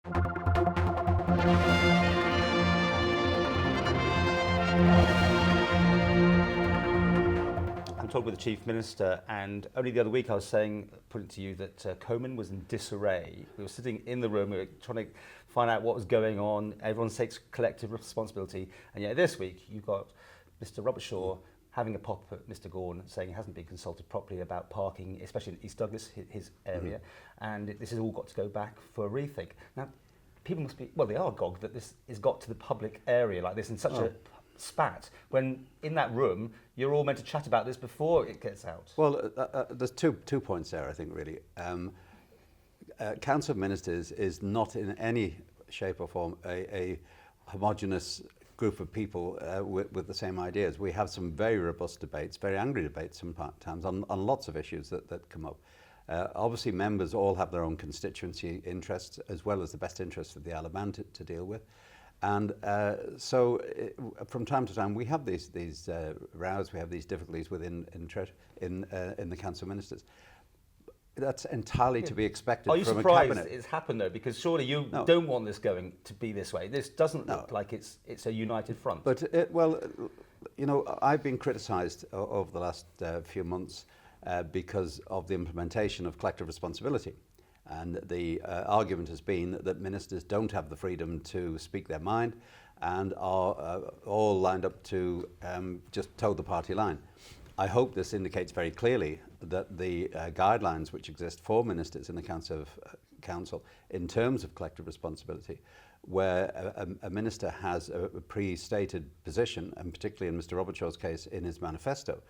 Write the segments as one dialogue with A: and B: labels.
A: I'm talking with the Chief Minister, and only the other week I was putting to you that Comyn was in disarray. We were sitting in the room, we were trying to find out what was going on, everyone takes collective responsibility, and yet this week you've got Mr Robertshaw having a pop at Mr Gawne, saying he hasn't been consulted properly about parking, especially in East Douglas, his area, and this has all got to go back for a rethink. Now, people must be, well, they are agog that this has got to the public area like this in such a spat, when in that room you're all meant to chat about this before it gets out.
B: Well, there's two points there, I think, really. Council of Ministers is not in any shape or form a homogenous group of people with the same ideas. We have some very robust debates, very angry debates sometimes on lots of issues that come up. Obviously, members all have their own constituency interests as well as the best interests of the Isle of Man to deal with. And so from time to time we have these rows, we have these difficulties within in the Council of Ministers. That's entirely to be expected from a cabinet.
A: Are you surprised it's happened though? Because surely you don't want this going to be this way. This doesn't look like it's a united front.
B: But well, you know, I've been criticised over the last few months because of the implementation of collective responsibility. And the argument has been that ministers don't have the freedom to speak their mind and are all lined up to just toe the party line. I hope this indicates very clearly that the guidelines which exist for ministers in the Council in terms of collective responsibility, where a minister has a pre-stated position, and particularly in Mr Robertshaw's case in his manifesto,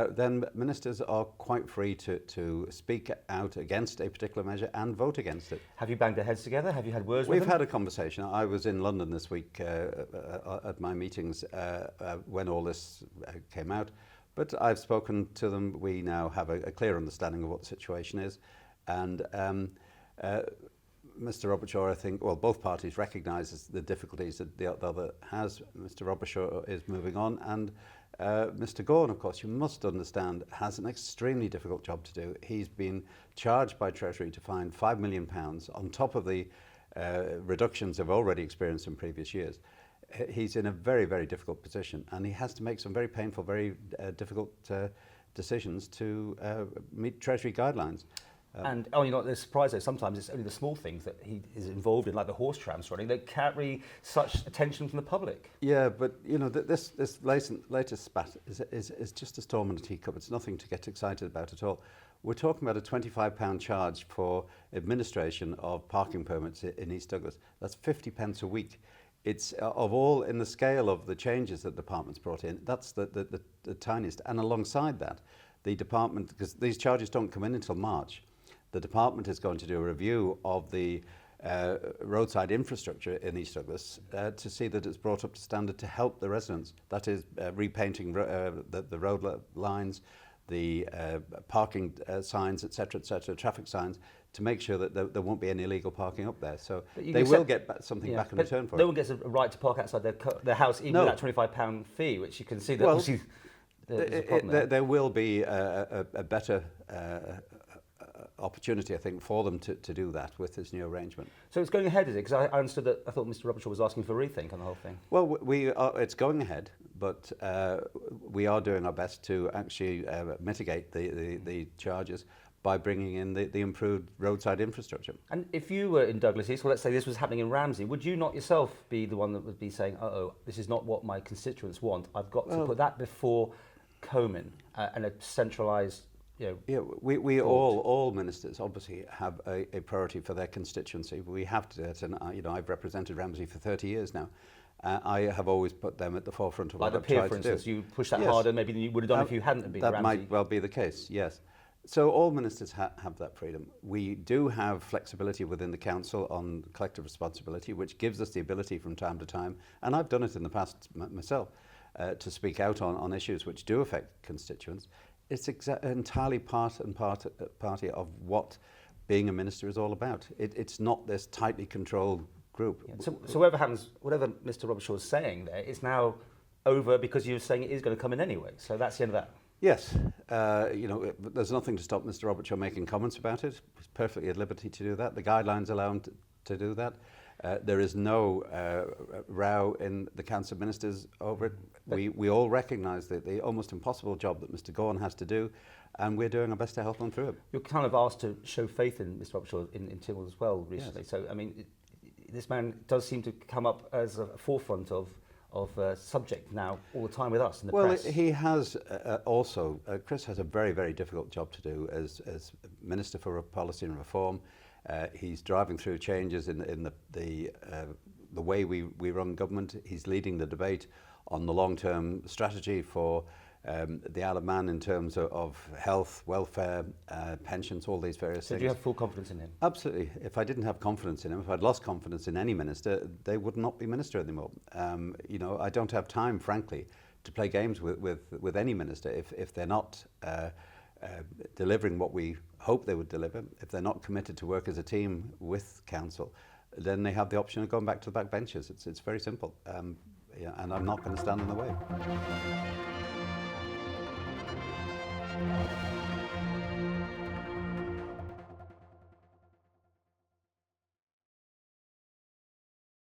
B: then ministers are quite free to speak out against a particular measure and vote against it.
A: Have you banged your heads together? Have you had words with them?
B: We've had a conversation. I was in London this week at my meetings when all this came out, but I've spoken to them. We now have a clear understanding of what the situation is, and Mr Robertshaw, I think, well, both parties recognise the difficulties that the other has. Mr Robertshaw is moving on, and Mr Gawne, of course, you must understand, has an extremely difficult job to do. He's been charged by Treasury to find £5 million on top of the reductions they've already experienced in previous years. He's in a very, very difficult position, and he has to make some very painful, very difficult decisions to meet Treasury guidelines.
A: And you know, there's surprise though, sometimes it's only the small things that he is involved in, like the horse trams running, that carry such attention from the public.
B: Yeah, but you know, this latest spat is just a storm in a teacup. It's nothing to get excited about at all. We're talking about a £25 charge for administration of parking permits in East Douglas. That's 50p a week. It's of all, in the scale of the changes that the department's brought in, that's the tiniest. And alongside that, the department, because these charges don't come in until March, the department is going to do a review of the roadside infrastructure in East Douglas to see that it's brought up to standard to help the residents. That is repainting the road lines, the parking signs, etc., traffic signs, to make sure that there won't be any illegal parking up there. So they will get something back in return for it.
A: No one gets a right to park outside their house, even with that £25 fee, which you can see that obviously there's a problem
B: there will be a better opportunity, I think, for them to do that with this new arrangement.
A: So it's going ahead, is it? Because I understood that, I thought Mr Robertshaw was asking for a rethink on the whole thing.
B: Well, it's going ahead, but we are doing our best to actually mitigate the charges by bringing in the improved roadside infrastructure.
A: And if you were in Douglas East, well, let's say this was happening in Ramsey, would you not yourself be the one that would be saying, uh-oh, this is not what my constituents want, I've got to put that before Comyn and a centralised, you know... Yeah,
B: we all ministers obviously have a priority for their constituency. We have to do it, and you know, I've represented Ramsey for 30 years now. I have always put them at the forefront of what I've tried to do.
A: Like the peer, for instance, you push that harder maybe than you would have done if you hadn't been Ramsey.
B: That might well be the case, yes. So all ministers have that freedom. We do have flexibility within the council on collective responsibility, which gives us the ability from time to time, and I've done it in the past myself, to speak out on issues which do affect constituents. It's entirely part and party of what being a minister is all about. It's not this tightly controlled group.
A: Yeah. So whatever Mr Robertshaw is saying there, it's now over because you're saying it is going to come in anyway. So that's the end of that.
B: Yes, you know, there's nothing to stop Mr Robertshaw making comments about it. He's perfectly at liberty to do that. The guidelines allow him to do that. There is no row in the Council of Ministers over it. We all recognise the almost impossible job that Mr Gawne has to do, and we're doing our best to help him through it.
A: You're kind of asked to show faith in Mr Robertshaw in Tynwald as well recently. Yes. So, I mean, this man does seem to come up as a forefront of subject now all the time with us in the press.
B: Well, he has also, Chris has a very, very difficult job to do as Minister for Policy and Reform. He's driving through changes in the way we run government. He's leading the debate on the long-term strategy for the Isle of Man in terms of health, welfare, pensions, all these various things.
A: So do you have full confidence in him?
B: Absolutely. If I didn't have confidence in him, if I'd lost confidence in any minister, they would not be minister anymore. You know, I don't have time, frankly, to play games with any minister if they're not delivering what we hope they would deliver. If they're not committed to work as a team with council, then they have the option of going back to the back benches. It's very simple. Yeah, and I'm not going to stand in the way.